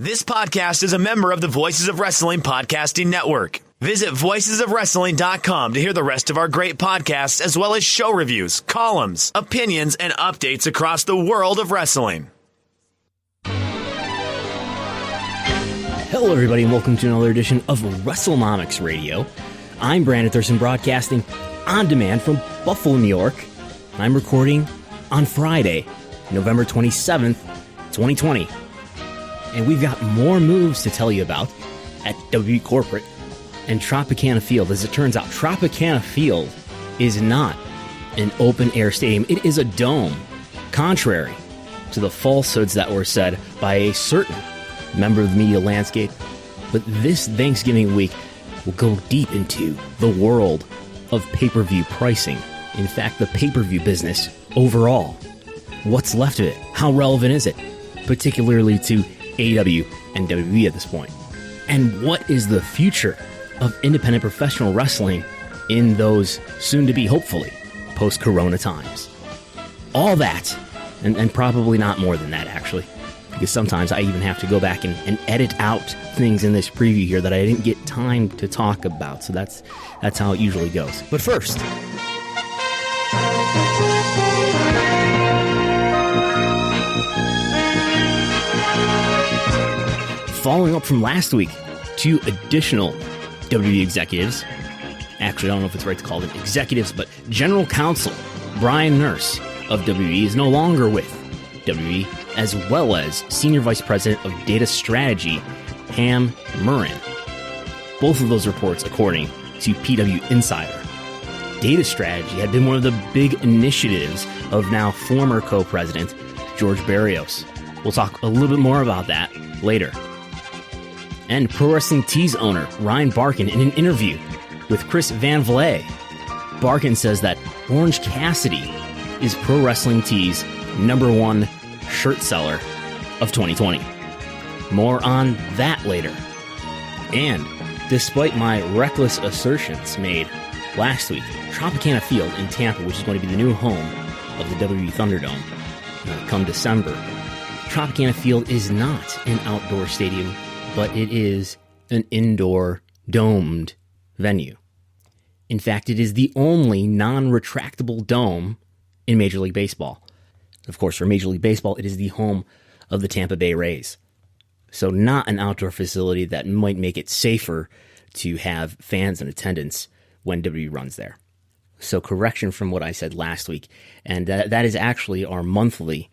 This podcast is a member of the Voices of Wrestling Podcasting Network. Visit voicesofwrestling.com to hear the rest of our great podcasts, as well as show reviews, columns, opinions, and updates across the world of wrestling. Hello, everybody, and welcome to another edition of Wrestlenomics Radio. I'm Brandon Thurston, broadcasting on demand from Buffalo, New York. I'm recording on Friday, November 27th, 2020. And we've got more moves to tell you about at WWE Corporate and Tropicana Field. As it turns out, Tropicana Field is not an open-air stadium. It is a dome, contrary to the falsehoods that were said by a certain member of the media landscape. But this Thanksgiving week will go deep into the world of pay-per-view pricing. In fact, the pay-per-view business overall. What's left of it? How relevant is it? Particularly to AEW and WWE at this point. And what is the future of independent professional wrestling in those soon-to-be, hopefully, post-corona times? All that, and probably not more than that, actually. Because sometimes I even have to go back and edit out things in this preview here that I didn't get time to talk about. So that's how it usually goes. But first, following up from last week, two additional WWE executives, actually I don't know if it's right to call them executives, but General Counsel Brian Nurse of WWE is no longer with WWE, as well as Senior Vice President of Data Strategy, Pam Murren. Both of those reports according to PW Insider. Data strategy had been one of the big initiatives of now former co-president George Barrios. We'll talk a little bit more about that later. And Pro Wrestling Tees owner Ryan Barkin, in an interview with Chris Van Vliet, Barkin says that Orange Cassidy is Pro Wrestling Tees' #1 shirt seller of 2020. More on that later. And despite my reckless assertions made last week, Tropicana Field in Tampa, which is going to be the new home of the WWE Thunderdome come December, Tropicana Field is not an outdoor stadium, but it is an indoor domed venue. In fact, it is the only non-retractable dome in Major League Baseball. Of course, for Major League Baseball, it is the home of the Tampa Bay Rays. So not an outdoor facility that might make it safer to have fans in attendance when WWE runs there. So correction from what I said last week. And that is actually our monthly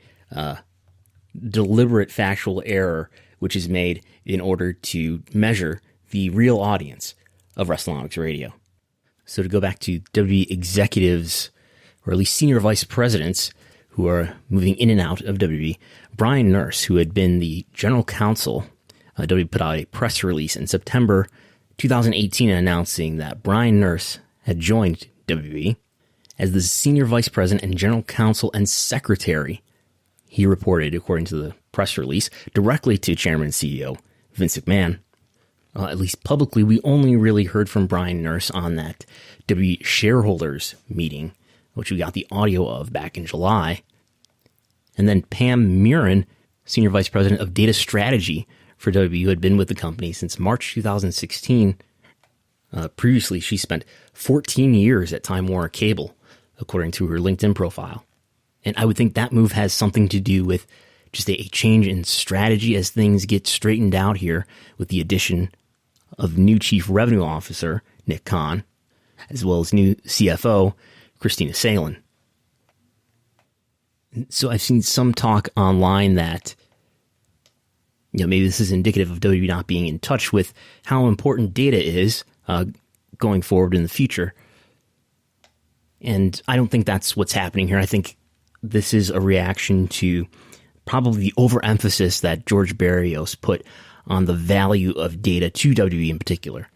deliberate factual error, which is made in order to measure the real audience of Wrestlenomics Radio. So to go back to WWE executives, or at least senior vice presidents, who are moving in and out of WWE, Brian Nurse, who had been the general counsel, WWE put out a press release in September 2018 announcing that Brian Nurse had joined WWE as the senior vice president and general counsel and secretary. He reported, according to the press release, directly to Chairman and CEO Vince McMahon. At least publicly, we only really heard from Brian Nurse on that WWE shareholders meeting, which we got the audio of back in July. And then Pam Murren, Senior Vice President of Data Strategy for WWE, who had been with the company since March 2016. Previously, she spent 14 years at Time Warner Cable, according to her LinkedIn profile. And I would think that move has something to do with just a change in strategy as things get straightened out here with the addition of new Chief Revenue Officer, Nick Khan, as well as new CFO, Christina Salen. So I've seen some talk online that, maybe this is indicative of WWE not being in touch with how important data is going forward in the future. And I don't think that's what's happening here. I think this is a reaction to probably the overemphasis that George Barrios put on the value of data to WWE in particular.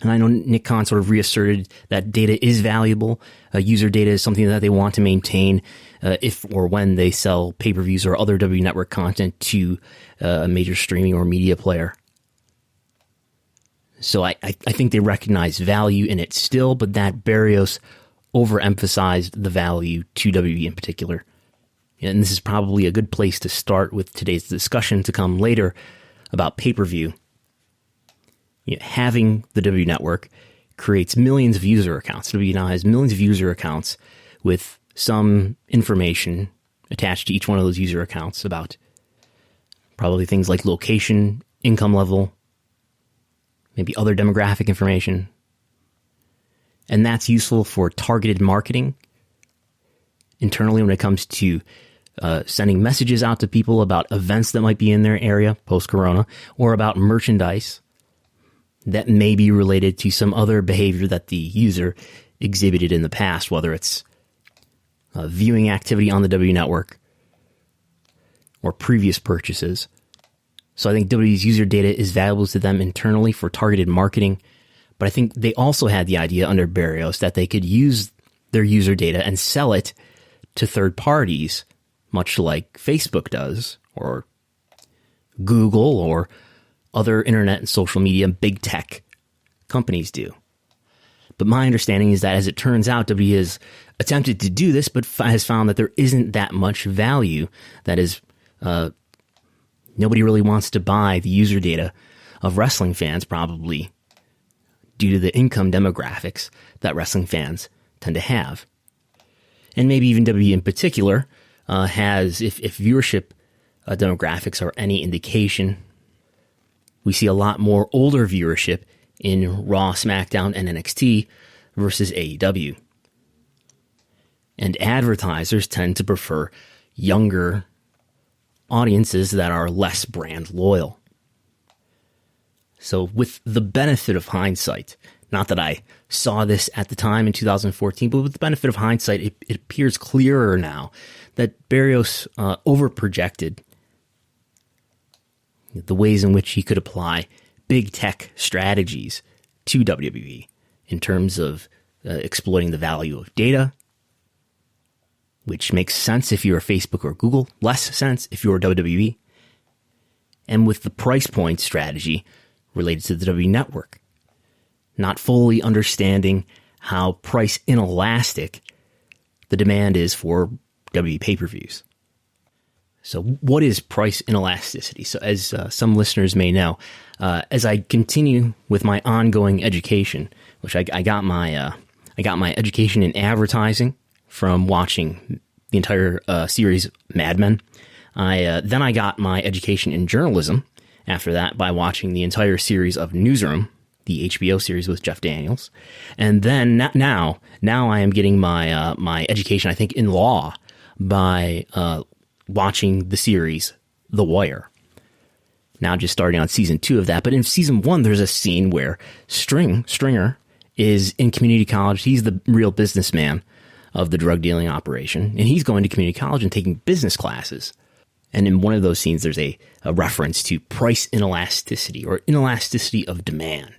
And I know Nick Khan sort of reasserted that data is valuable. User data is something that they want to maintain if or when they sell pay-per-views or other WWE Network content to a major streaming or media player. So I think they recognize value in it still, but that Barrios overemphasized the value to WWE in particular. And this is probably a good place to start with today's discussion to come later about pay-per-view. Having the W Network creates millions of user accounts. W now has millions of user accounts with some information attached to each one of those user accounts about probably things like location, income level, maybe other demographic information. And that's useful for targeted marketing internally when it comes to sending messages out to people about events that might be in their area post-corona, or about merchandise that may be related to some other behavior that the user exhibited in the past, whether it's viewing activity on the W Network or previous purchases. So I think W's user data is valuable to them internally for targeted marketing, but I think they also had the idea under Barrios that they could use their user data and sell it to third parties, much like Facebook does, or Google, or other internet and social media big tech companies do. But my understanding is that, as it turns out, W has attempted to do this, but has found that there isn't that much value. That is, nobody really wants to buy the user data of wrestling fans, probably due to the income demographics that wrestling fans tend to have. And maybe even W in particular has, if viewership demographics are any indication, we see a lot more older viewership in Raw, SmackDown, and NXT versus AEW. And advertisers tend to prefer younger audiences that are less brand loyal. So with the benefit of hindsight, not that I saw this at the time in 2014, but with the benefit of hindsight, it appears clearer now that Barrios overprojected the ways in which he could apply big tech strategies to WWE in terms of exploiting the value of data, which makes sense if you're Facebook or Google, less sense if you're WWE, and with the price point strategy related to the W Network, not fully understanding how price inelastic the demand is for WWE pay-per-views. So what is price inelasticity? So as some listeners may know, as I continue with my ongoing education, which I got my education in advertising from watching the entire series Mad Men. Then I got my education in journalism after that by watching the entire series of Newsroom, the HBO series with Jeff Daniels. And then now I am getting my my education, I think, in law by watching the series The Wire. Now just starting on season 2 of that. But in season 1, there's a scene where Stringer is in community college. He's the real businessman of the drug dealing operation. And he's going to community college and taking business classes. And in one of those scenes, there's a reference to price inelasticity, or inelasticity of demand.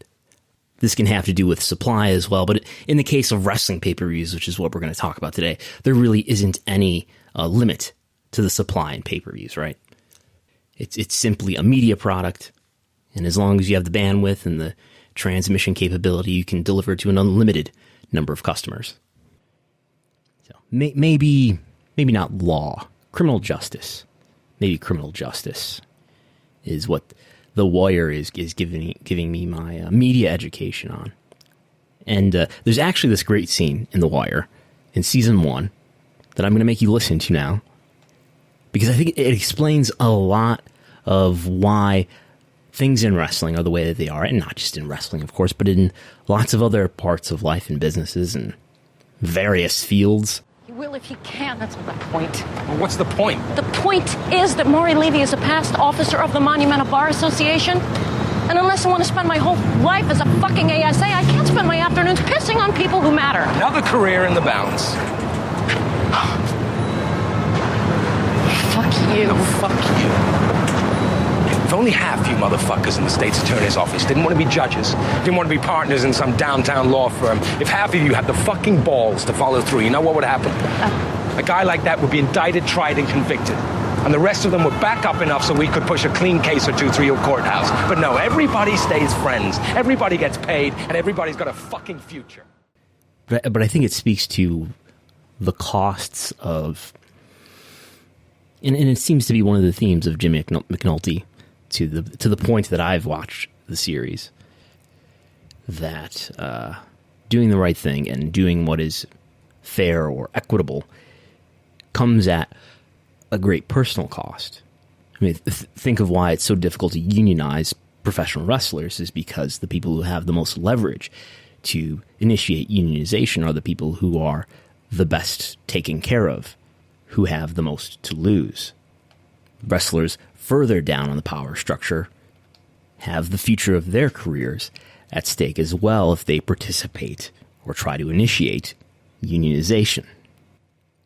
This can have to do with supply as well. But in the case of wrestling pay-per-views, which is what we're going to talk about today, there really isn't any limit to the supply in pay-per-views, right? It's simply a media product, and as long as you have the bandwidth and the transmission capability, you can deliver to an unlimited number of customers. So maybe not law, criminal justice. Maybe criminal justice is what The Wire is giving me my media education on. And there's actually this great scene in The Wire in season 1 that I'm going to make you listen to now, because I think it explains a lot of why things in wrestling are the way that they are, and not just in wrestling, of course, but in lots of other parts of life and businesses and various fields. You will if you can, that's the point. Well, what's the point? The point is that Maury Levy is a past officer of the Monumental Bar Association, and unless I want to spend my whole life as a fucking ASA, I can't spend my afternoons pissing on people who matter. Another career in the balance. Fuck you. No, fuck you. If only half you motherfuckers in the state's attorney's office didn't want to be judges, didn't want to be partners in some downtown law firm, if half of you had the fucking balls to follow through, you know what would happen? A guy like that would be indicted, tried, and convicted. And the rest of them would back up enough so we could push a clean case or two through your courthouse. But no, everybody stays friends, everybody gets paid, and everybody's got a fucking future. But I think it speaks to the costs of And it seems to be one of the themes of Jim McNulty to the point that I've watched the series, that doing the right thing and doing what is fair or equitable comes at a great personal cost. I mean, think of why it's so difficult to unionize professional wrestlers is because the people who have the most leverage to initiate unionization are the people who are the best taken care of, who have the most to lose. Wrestlers further down on the power structure have the future of their careers at stake as well if they participate or try to initiate unionization.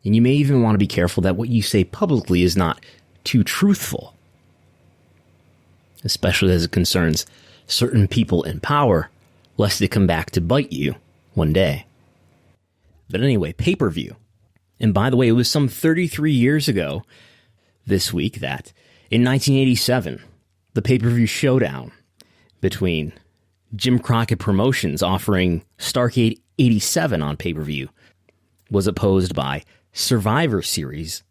And you may even want to be careful that what you say publicly is not too truthful, especially as it concerns certain people in power, lest they come back to bite you one day. But anyway, pay-per-view. And by the way, it was some 33 years ago this week that, in 1987, the pay-per-view showdown between Jim Crockett Promotions offering Starrcade 87 on pay-per-view was opposed by Survivor Series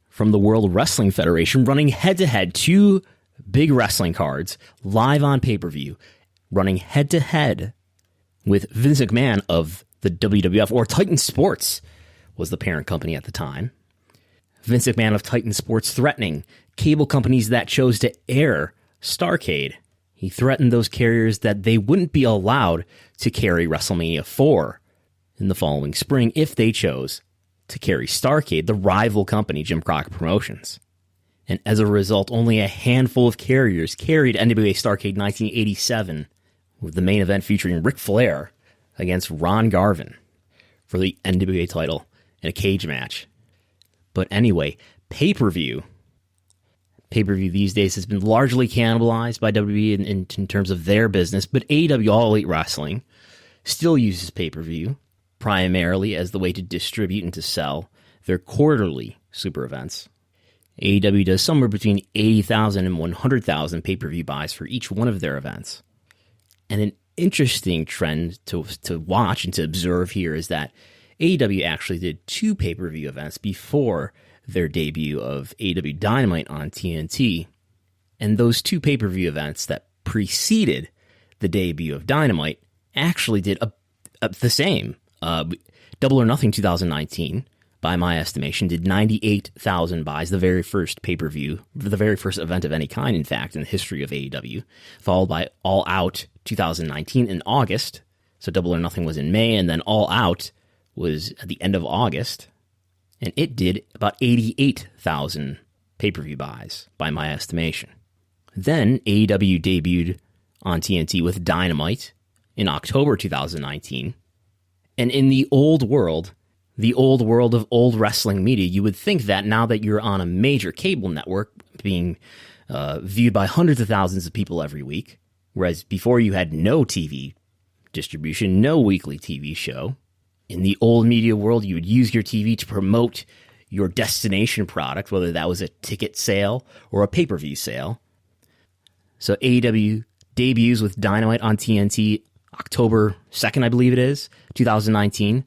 from the World Wrestling Federation, running head-to-head two big wrestling cards live on pay-per-view, running head-to-head with Vince McMahon of the WWF, or Titan Sports was the parent company at the time. Vince McMahon of Titan Sports threatening cable companies that chose to air Starrcade. He threatened those carriers that they wouldn't be allowed to carry WrestleMania 4 in the following spring if they chose to carry Starrcade, the rival company, Jim Crockett Promotions. And as a result, only a handful of carriers carried NWA Starrcade 1987, with the main event featuring Ric Flair against Ron Garvin for the NWA title in a cage match. But anyway, pay-per-view these days has been largely cannibalized by WWE in terms of their business, but AEW All Elite Wrestling still uses pay-per-view primarily as the way to distribute and to sell their quarterly super events. AEW does somewhere between 80,000 and 100,000 pay-per-view buys for each one of their events. And an interesting trend to watch and to observe here is that AEW actually did two pay-per-view events before their debut of AEW Dynamite on TNT. And those two pay-per-view events that preceded the debut of Dynamite actually did the same. Double or Nothing 2019, by my estimation, did 98,000 buys, the very first pay-per-view, the very first event of any kind, in fact, in the history of AEW, followed by All Out 2019 in August. So Double or Nothing was in May, and then All Out was at the end of August, and it did about 88,000 pay-per-view buys, by my estimation. Then AEW debuted on TNT with Dynamite in October 2019, and in the old world of old wrestling media, you would think that now that you're on a major cable network being viewed by hundreds of thousands of people every week, whereas before you had no TV distribution, no weekly TV show, in the old media world, you would use your TV to promote your destination product, whether that was a ticket sale or a pay-per-view sale. So AEW debuts with Dynamite on TNT October 2nd, I believe it is, 2019.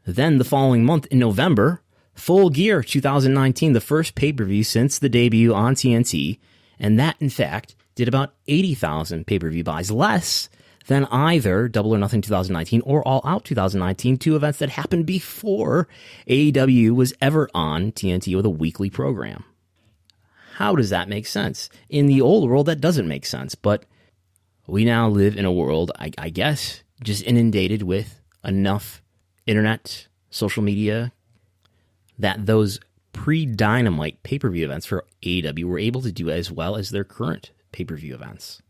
Then the following month in November, Full Gear 2019, the first pay-per-view since the debut on TNT, and that, in fact, did about 80,000 pay-per-view buys, less than either Double or Nothing 2019 or All Out 2019, two events that happened before AEW was ever on TNT with a weekly program. How does that make sense? In the old world, that doesn't make sense, but we now live in a world, I guess, just inundated with enough internet, social media, that those pre-Dynamite pay-per-view events for AEW were able to do as well as their current pay-per-view events.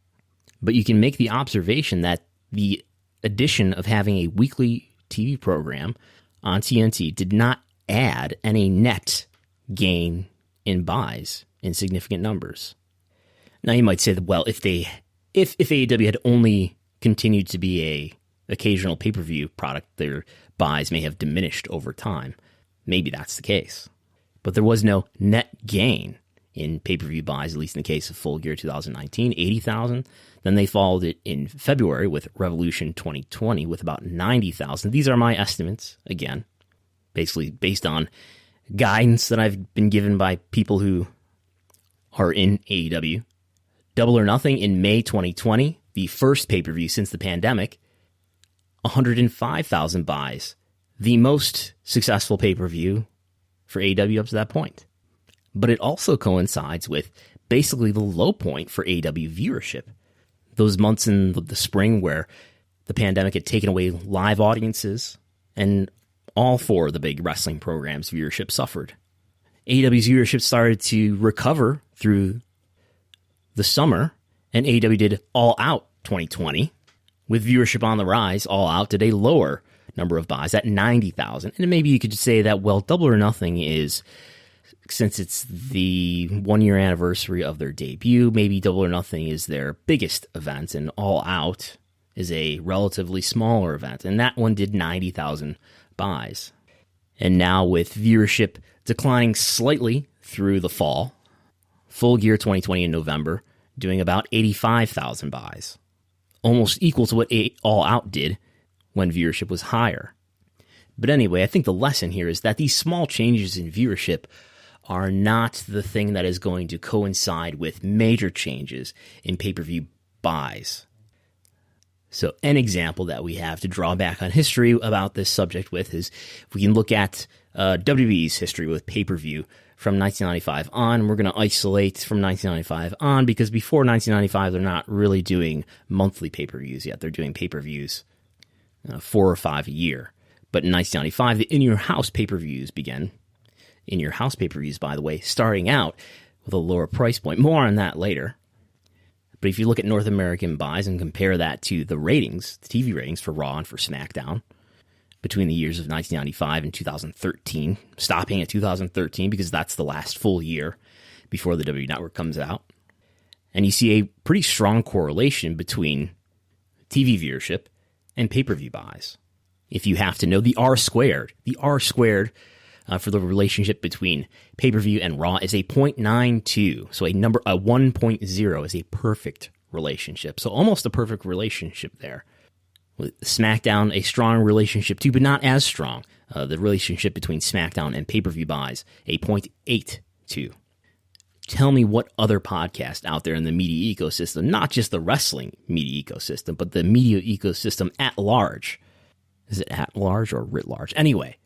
But you can make the observation that the addition of having a weekly TV program on TNT did not add any net gain in buys in significant numbers. Now you might say that, well, if AEW had only continued to be a occasional pay-per-view product, their buys may have diminished over time. Maybe that's the case. But there was no net gain in pay-per-view buys, at least in the case of Full Gear 2019, 80,000. Then they followed it in February with Revolution 2020 with about 90,000. These are my estimates, again, basically based on guidance that I've been given by people who are in AEW. Double or Nothing in May 2020, the first pay-per-view since the pandemic, 105,000 buys, the most successful pay-per-view for AEW up to that point. But it also coincides with basically the low point for AEW viewership. Those months in the spring where the pandemic had taken away live audiences, and all four of the big wrestling programs' viewership suffered. AEW's viewership started to recover through the summer, and AEW did All Out 2020. With viewership on the rise, All Out did a lower number of buys at 90,000. And maybe you could say that, well, Double or Nothing is, since it's the 1-year anniversary of their debut, maybe Double or Nothing is their biggest event, and All Out is a relatively smaller event. And that one did 90,000 buys. And now with viewership declining slightly through the fall, Full Gear 2020 in November doing about 85,000 buys, almost equal to what All Out did when viewership was higher. But anyway, I think the lesson here is that these small changes in viewership are not the thing that is going to coincide with major changes in pay-per-view buys. So an example that we have to draw back on history about this subject with is we can look at WWE's history with pay-per-view from 1995 on. We're going to isolate from 1995 on because before 1995, they're not really doing monthly pay-per-views yet. They're doing pay-per-views 4 or 5 a year. But in 1995, the in-your-house pay-per-views began. In-your-house pay-per-views, by the way, starting out with a lower price point. More on that later. But if you look at North American buys and compare that to the ratings, the TV ratings for Raw and for SmackDown, between the years of 1995 and 2013, stopping at 2013 because that's the last full year before the WWE Network comes out. And you see a pretty strong correlation between TV viewership and pay-per-view buys. If you have to know the R squared for the relationship between pay-per-view and Raw is a 0.92. So a 1.0 is a perfect relationship. So almost a perfect relationship there. With SmackDown, a strong relationship too, but not as strong. The relationship between SmackDown and pay-per-view buys, a 0.82. Tell me what other podcast out there in the media ecosystem, not just the wrestling media ecosystem, but the media ecosystem at large. Is it at large or writ large? Anyway,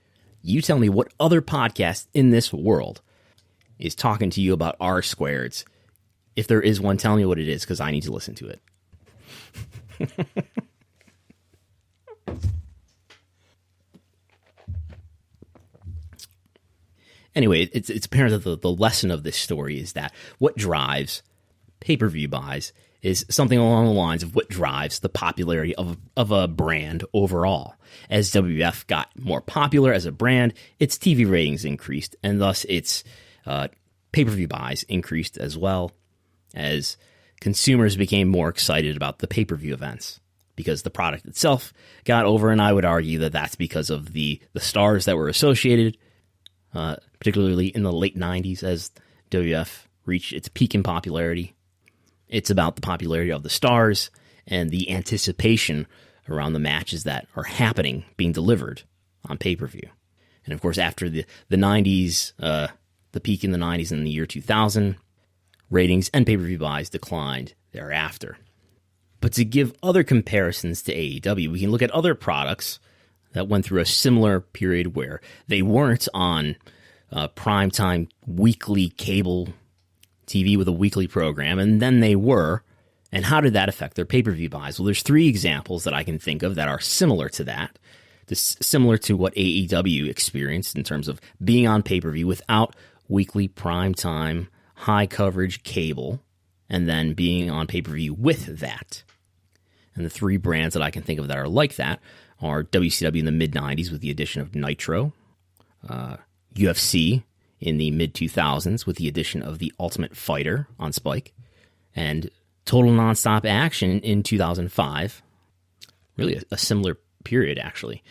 you tell me what other podcast in this world is talking to you about R squareds. If there is one, tell me what it is, because I need to listen to it. Anyway, it's apparent that the lesson of this story is that what drives pay-per-view buys is something along the lines of what drives the popularity of a brand overall. As WWF got more popular as a brand, its TV ratings increased, and thus its pay-per-view buys increased as well, as consumers became more excited about the pay-per-view events because the product itself got over, and I would argue that that's because of the stars that were associated, particularly in the late 90s as WWF reached its peak in popularity. It's about the popularity of the stars and the anticipation around the matches that are happening, being delivered on pay-per-view. And of course, after the 90s, the peak in the 90s in the year 2000, ratings and pay-per-view buys declined thereafter. But to give other comparisons to AEW, we can look at other products that went through a similar period where they weren't on primetime weekly cable TV with a weekly program, and then they were. And how did that affect their pay-per-view buys? Well, there's 3 examples that I can think of that are similar to that. Similar to what AEW experienced in terms of being on pay-per-view without weekly primetime, high-coverage cable, and then being on pay-per-view with that. And the 3 brands that I can think of that are like that are WCW in the mid-90s with the addition of Nitro, UFC in the mid-2000s with the addition of The Ultimate Fighter on Spike, and Total Nonstop Action in 2005. Really a similar period, actually,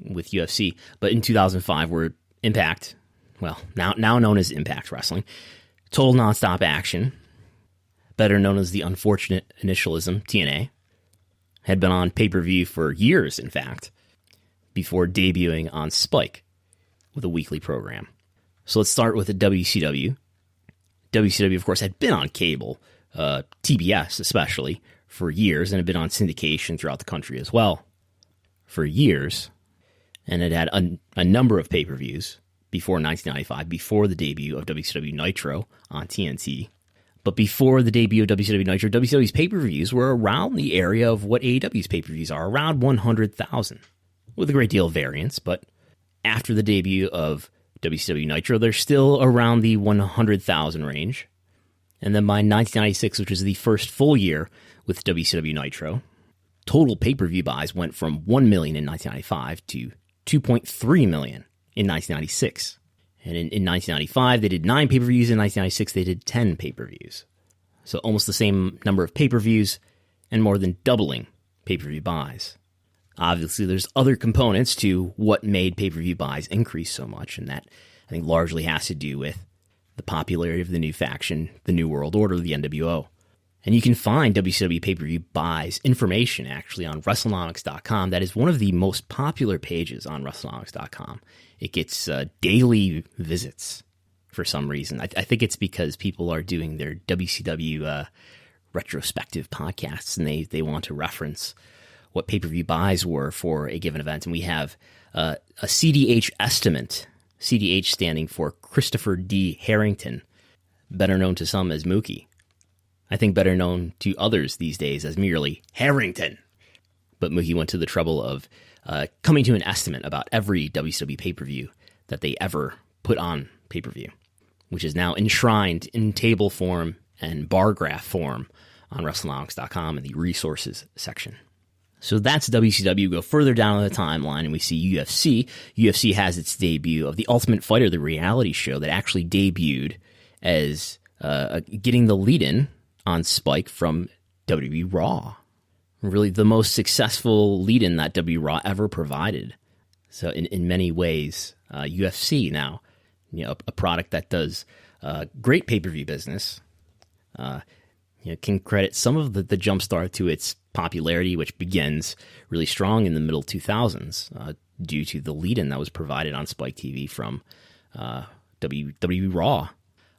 with UFC. But in 2005, where Impact, well, now known as Impact Wrestling, Total Nonstop Action, better known as the unfortunate initialism, TNA, had been on pay-per-view for years, in fact, before debuting on Spike with a weekly program. So let's start with the WCW. WCW, of course, had been on cable, TBS especially, for years, and had been on syndication throughout the country as well for years. And it had a number of pay-per-views before 1995, before the debut of WCW Nitro on TNT. But before the debut of WCW Nitro, WCW's pay-per-views were around the area of what AEW's pay-per-views are, around 100,000, with a great deal of variance. But after the debut of WCW Nitro, they're still around the 100,000 range. And then by 1996, which is the first full year with WCW Nitro, total pay-per-view buys went from 1 million in 1995 to 2.3 million in 1996. And in 1995, they did 9 pay-per-views. In 1996, they did 10 pay-per-views. So almost the same number of pay-per-views and more than doubling pay-per-view buys. Obviously, there's other components to what made pay-per-view buys increase so much, and that, I think, largely has to do with the popularity of the new faction, the New World Order, the NWO. And you can find WCW pay-per-view buys information, actually, on Wrestlenomics.com. That is one of the most popular pages on Wrestlenomics.com. It gets daily visits for some reason. I think it's because people are doing their WCW retrospective podcasts, and they want to reference what pay-per-view buys were for a given event. And we have a CDH estimate, CDH standing for Christopher D. Harrington, better known to some as Mookie. I think better known to others these days as merely Harrington. But Mookie went to the trouble of coming to an estimate about every WCW pay-per-view that they ever put on pay-per-view, which is now enshrined in table form and bar graph form on Wrestlenomics.com in the resources section. So that's WCW. Go further down the timeline and we see UFC. UFC has its debut of The Ultimate Fighter, the reality show that actually debuted as getting the lead-in on Spike from WWE Raw. Really the most successful lead-in that WWE Raw ever provided. So in many ways, UFC now, a product that does great pay-per-view business, can credit some of the jumpstart to its popularity, which begins really strong in the middle 2000s due to the lead-in that was provided on Spike TV from WWE Raw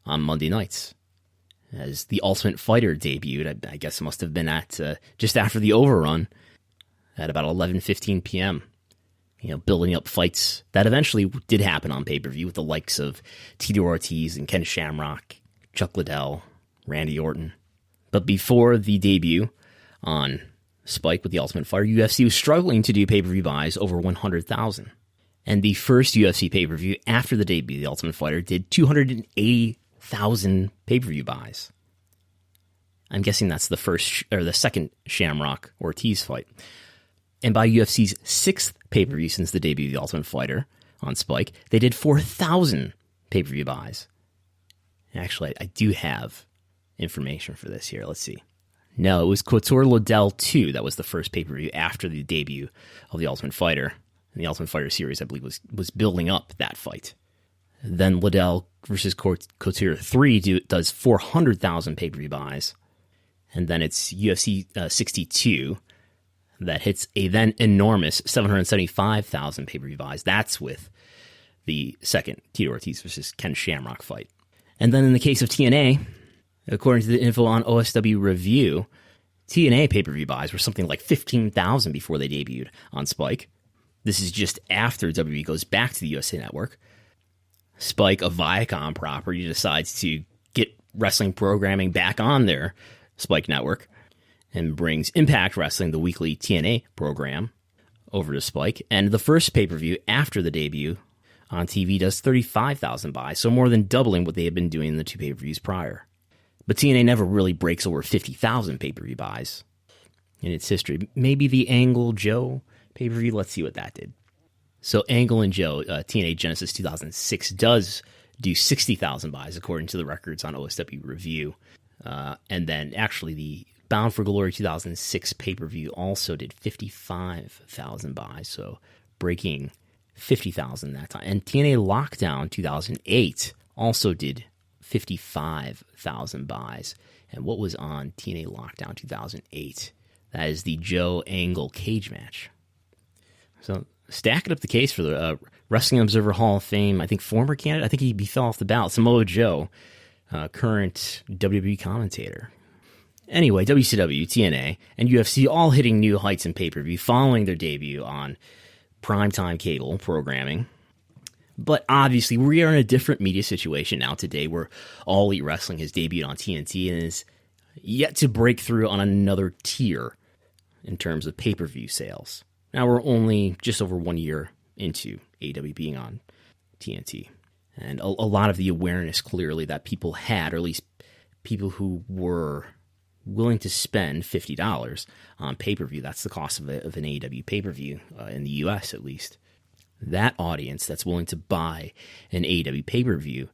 on Monday nights. As The Ultimate Fighter debuted, I guess it must have been at just after the overrun at about 11:15 p.m., building up fights that eventually did happen on pay-per-view with the likes of Tito Ortiz and Ken Shamrock, Chuck Liddell, Randy Orton. But before the debut on Spike with The Ultimate Fighter, UFC was struggling to do pay-per-view buys over 100,000. And the first UFC pay-per-view after the debut of The Ultimate Fighter did 280,000 pay-per-view buys. I'm guessing that's the first or the second Shamrock Ortiz fight. And by UFC's 6th pay-per-view since the debut of The Ultimate Fighter on Spike, they did 4,000 pay-per-view buys. Actually, I do have information for this here. Let's see. No, it was Couture Liddell 2 that was the first pay-per-view after the debut of The Ultimate Fighter. And The Ultimate Fighter series, I believe, was building up that fight. Then Liddell versus Couture 3 does 400,000 pay-per-view buys. And then it's UFC 62 that hits a then enormous 775,000 pay-per-view buys. That's with the second Tito Ortiz versus Ken Shamrock fight. And then in the case of TNA, according to the info on OSW Review, TNA pay-per-view buys were something like 15,000 before they debuted on Spike. This is just after WWE goes back to the USA Network. Spike, a Viacom property, decides to get wrestling programming back on their Spike network and brings Impact Wrestling, the weekly TNA program, over to Spike. And the first pay-per-view after the debut on TV does 35,000 buys, so more than doubling what they had been doing in the two pay-per-views prior. But TNA never really breaks over 50,000 pay-per-view buys in its history. Maybe the Angle Joe pay-per-view, let's see what that did. So Angle and Joe, TNA Genesis 2006, does do 60,000 buys according to the records on OSW Review. And then actually the Bound for Glory 2006 pay-per-view also did 55,000 buys, so breaking 50,000 that time. And TNA Lockdown 2008 also did 55,000 buys. And what was on TNA Lockdown 2008? That is the Joe Angle cage match. So stacking up the case for the Wrestling Observer Hall of Fame, I think former candidate, I think he fell off the ballot, Samoa Joe, current WWE commentator. Anyway, WCW, TNA, and UFC all hitting new heights in pay-per-view following their debut on primetime cable programming. But obviously, we are in a different media situation now today where All Elite Wrestling has debuted on TNT and is yet to break through on another tier in terms of pay-per-view sales. Now we're only just over 1 year into AEW being on TNT. And a lot of the awareness clearly that people had, or at least people who were willing to spend $50 on pay-per-view, that's the cost of an AEW pay-per-view in the US at least. That audience that's willing to buy an AEW pay-per-view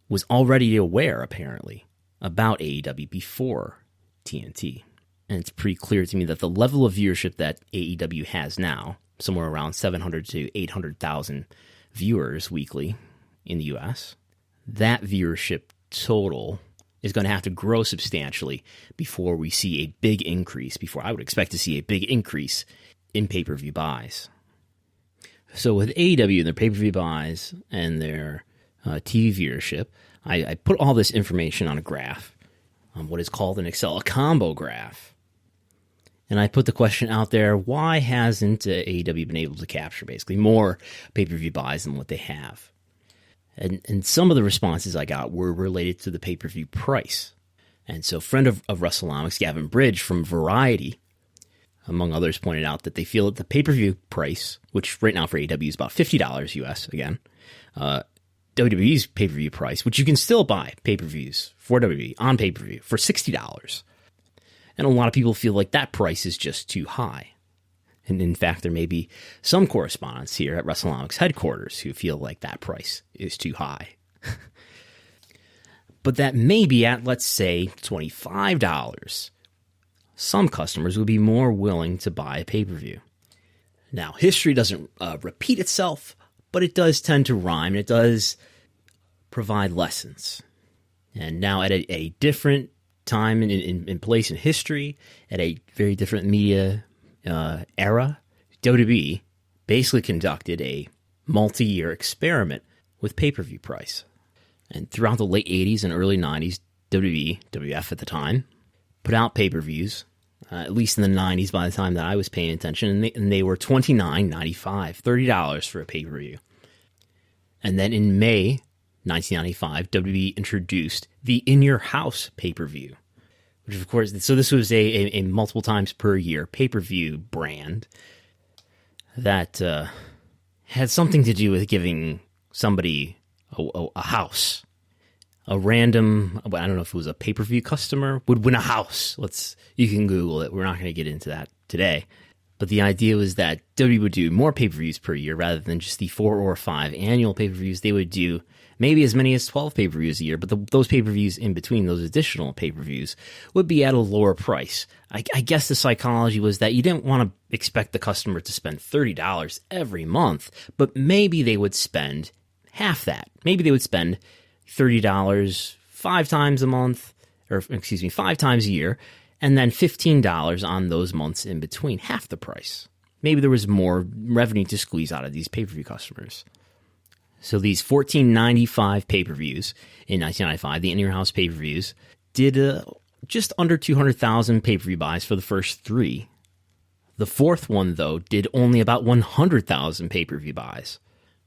was already aware, apparently, about AEW before TNT. And it's pretty clear to me that the level of viewership that AEW has now, somewhere around 700 to 800,000 viewers weekly in the US, that viewership total is going to have to grow substantially before we see a big increase, before I would expect to see a big increase in pay-per-view buys. So with AEW and their pay-per-view buys and their TV viewership, I put all this information on a graph, on what is called in Excel a combo graph. And I put the question out there, why hasn't AEW been able to capture basically more pay-per-view buys than what they have? And some of the responses I got were related to the pay-per-view price. And so friend of Wrestlenomics, Gavin Bridge from Variety, among others, pointed out that they feel that the pay-per-view price, which right now for AEW is about $50 US again, WWE's pay-per-view price, which you can still buy pay-per-views for WWE on pay-per-view for $60. And a lot of people feel like that price is just too high. And in fact, there may be some correspondents here at Wrestlenomics headquarters who feel like that price is too high. But that may be at, let's say, $25. Some customers would be more willing to buy a pay-per-view. Now, history doesn't repeat itself, but it does tend to rhyme. It does provide lessons. And now at a different time in place in history, at a very different media era, WWE basically conducted a multi-year experiment with pay-per-view price. And throughout the late 80s and early 90s, WWE, WF at the time, put out pay-per-views, at least in the 90s by the time that I was paying attention, and they were $29.95, $30 for a pay-per-view. And then in May 1995, WWE introduced the In Your House pay-per-view, which of course, so this was a multiple times per year pay-per-view brand that had something to do with giving somebody a house. A random, I don't know if it was a pay-per-view customer, would win a house. You can Google it. We're not going to get into that today. But the idea was that WWE would do more pay-per-views per year rather than just the 4 or 5 annual pay-per-views. They would do maybe as many as 12 pay-per-views a year, but those pay-per-views in between, those additional pay-per-views, would be at a lower price. I guess the psychology was that you didn't want to expect the customer to spend $30 every month, but maybe they would spend half that. Maybe they would spend $30 5 times a month, or 5 times a year, and then $15 on those months in between, half the price. Maybe there was more revenue to squeeze out of these pay-per-view customers. So these $14.95 pay-per-views in 1995, the In Your House pay-per-views, did just under 200,000 pay-per-view buys for the first 3. The fourth one, though, did only about 100,000 pay-per-view buys.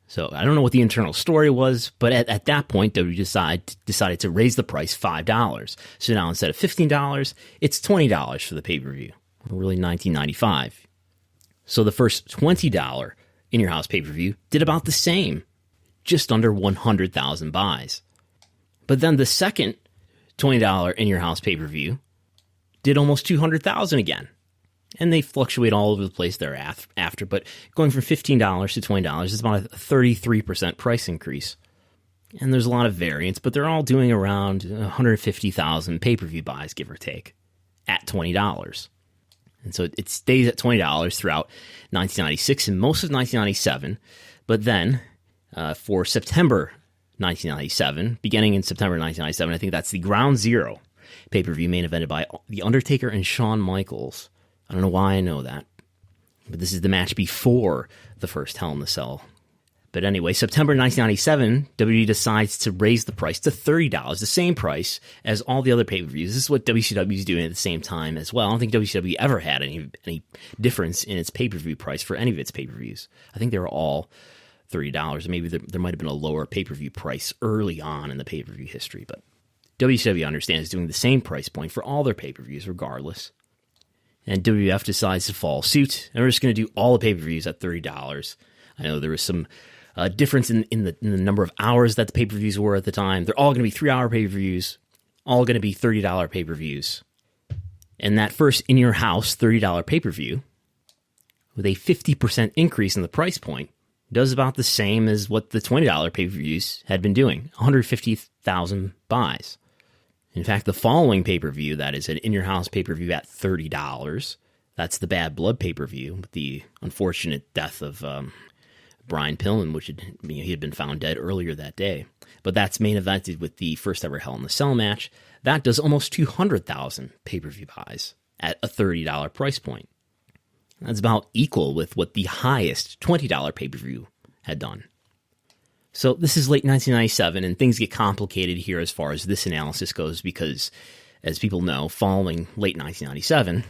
So I don't know what the internal story was, but at that point, WWE decided to raise the price $5. So now instead of $15, it's $20 for the pay-per-view. Really $19.95. So the first $20 In Your House pay-per-view did about the same, just under 100,000 buys. But then the second $20 In Your House pay-per-view did almost 200,000 again. And they fluctuate all over the place thereafter, but going from $15 to $20 is about a 33% price increase. And there's a lot of variance, but they're all doing around 150,000 pay-per-view buys, give or take, at $20. And so it stays at $20 throughout 1996 and most of 1997. But then for September 1997, beginning in September 1997, I think that's the Ground Zero pay-per-view main evented by The Undertaker and Shawn Michaels. I don't know why I know that. But this is the match before the first Hell in the Cell. But anyway, September 1997, WWE decides to raise the price to $30, the same price as all the other pay-per-views. This is what WCW is doing at the same time as well. I don't think WCW ever had any difference in its pay-per-view price for any of its pay-per-views. I think they were all $30. Maybe there might have been a lower pay-per-view price early on in the pay-per-view history, but WCW, understands, is doing the same price point for all their pay-per-views regardless. And WWF decides to follow suit, and we're just going to do all the pay-per-views at $30. I know there was some difference in the number of hours that the pay-per-views were at the time. They're all going to be 3-hour pay-per-views, all going to be $30 pay-per-views. And that first In Your House $30 pay-per-view, with a 50% increase in the price point, does about the same as what the $20 pay-per-views had been doing, 150,000 buys. In fact, the following pay-per-view, that is an In Your House pay-per-view at $30, that's the Bad Blood pay-per-view, with the unfortunate death of Brian Pillman, which he had been found dead earlier that day. But that's main evented with the first ever Hell in the Cell match. That does almost 200,000 pay-per-view buys at a $30 price point. That's about equal with what the highest $20 pay-per-view had done. So this is late 1997, and things get complicated here as far as this analysis goes because, as people know, following late 1997,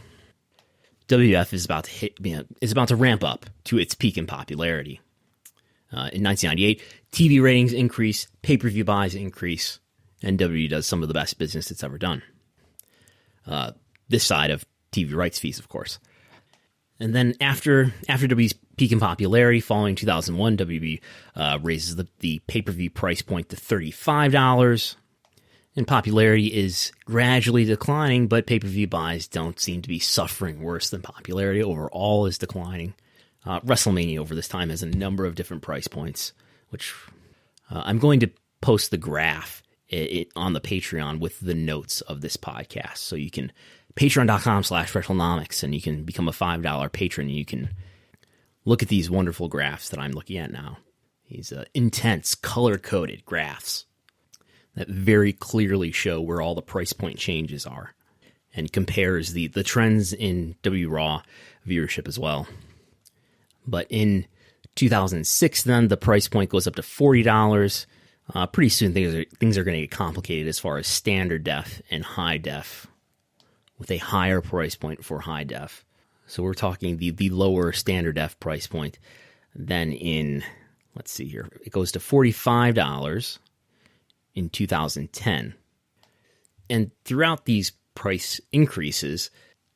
WWF is about to ramp up to its peak in popularity. In 1998, TV ratings increase, pay-per-view buys increase, and WWE does some of the best business it's ever done. This side of TV rights fees, of course. And then after WWE's peak in popularity, following 2001, WWE raises the pay-per-view price point to $35. And popularity is gradually declining, but pay-per-view buys don't seem to be suffering worse than popularity. Overall is declining. WrestleMania over this time has a number of different price points, which I'm going to post the graph on the Patreon with the notes of this podcast. So you can patreon.com/Wrestlenomics, and you can become a $5 patron, and you can look at these wonderful graphs that I'm looking at now. These intense, color-coded graphs that very clearly show where all the price point changes are, and compares the trends in W Raw viewership as well. But in 2006, then, the price point goes up to $40. Pretty soon, things are going to get complicated as far as standard def and high def, with a higher price point for high def. So we're talking the lower standard def price point. Then let's see here, it goes to $45 in 2010. And throughout these price increases,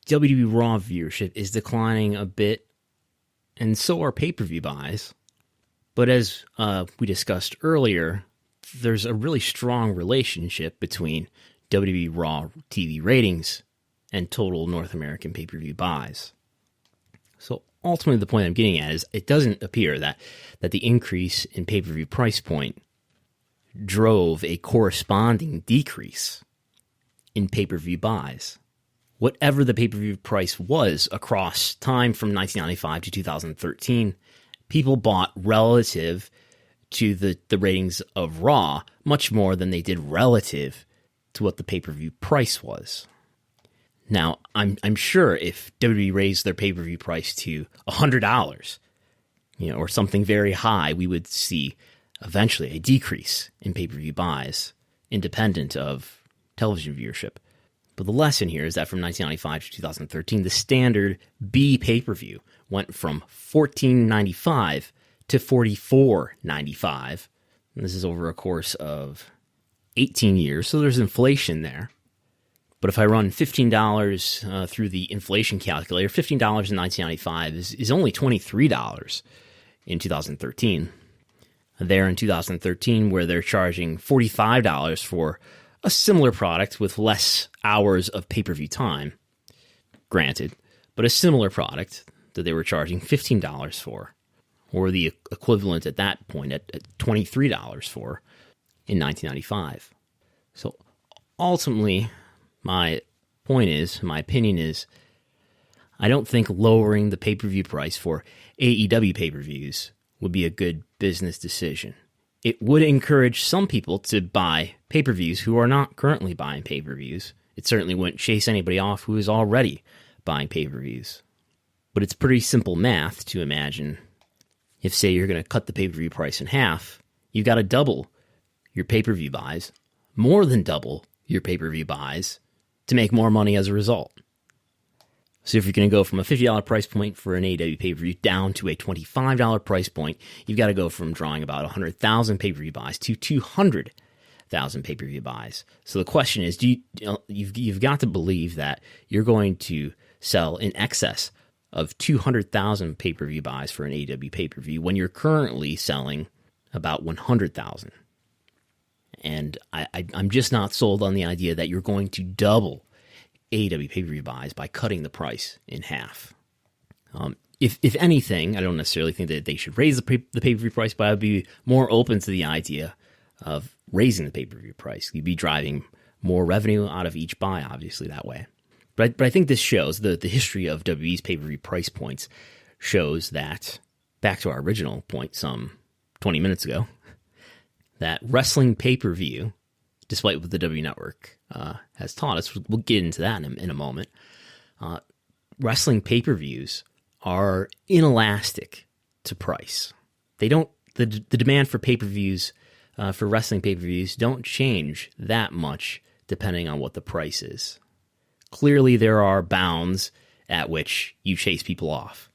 WWE Raw viewership is declining a bit, and so are pay-per-view buys. But as we discussed earlier, there's a really strong relationship between WWE Raw TV ratings and total North American pay-per-view buys. So ultimately the point I'm getting at is it doesn't appear that the increase in pay-per-view price point drove a corresponding decrease in pay-per-view buys. Whatever the pay-per-view price was across time from 1995 to 2013, people bought relative to the ratings of Raw much more than they did relative to what the pay-per-view price was. Now, I'm sure if WWE raised their pay-per-view price to $100, or something very high, we would see eventually a decrease in pay-per-view buys, independent of television viewership. But the lesson here is that from 1995 to 2013, the standard B pay-per-view went from $14.95 to $44.95. And this is over a course of 18 years, so there's inflation there. But if I run $15 through the inflation calculator, $15 in 1995 is only $23 in 2013. There in 2013, where they're charging $45 for a similar product with less hours of pay-per-view time, granted, but a similar product that they were charging $15 for, or the equivalent at that point at $23 for in 1995. So ultimately, my opinion is, I don't think lowering the pay-per-view price for AEW pay-per-views would be a good business decision. It would encourage some people to buy pay-per-views who are not currently buying pay-per-views. It certainly wouldn't chase anybody off who is already buying pay-per-views. But it's pretty simple math to imagine if, say, you're going to cut the pay-per-view price in half, you've got to double your pay-per-view buys, more than double your pay-per-view buys, to make more money as a result. So if you're going to go from a $50 price point for an AEW pay-per-view down to a $25 price point, you've got to go from drawing about 100,000 pay-per-view buys to 200,000 pay-per-view buys. So the question is, you've got to believe that you're going to sell in excess of 200,000 pay-per-view buys for an AEW pay-per-view when you're currently selling about 100,000. And I'm just not sold on the idea that you're going to double AEW pay-per-view buys by cutting the price in half. If anything, I don't necessarily think that they should raise the pay-per-view price, but I'd be more open to the idea of raising the pay-per-view price. You'd be driving more revenue out of each buy, obviously, that way. But I think this shows, the history of WWE's pay-per-view price points shows that, back to our original point some 20 minutes ago, that wrestling pay-per-view, despite what the W Network has taught us, we'll get into that in a moment, wrestling pay-per-views are inelastic to price. They don't, the demand for pay-per-views, for wrestling pay-per-views, don't change that much depending on what the price is. Clearly, there are bounds at which you chase people off.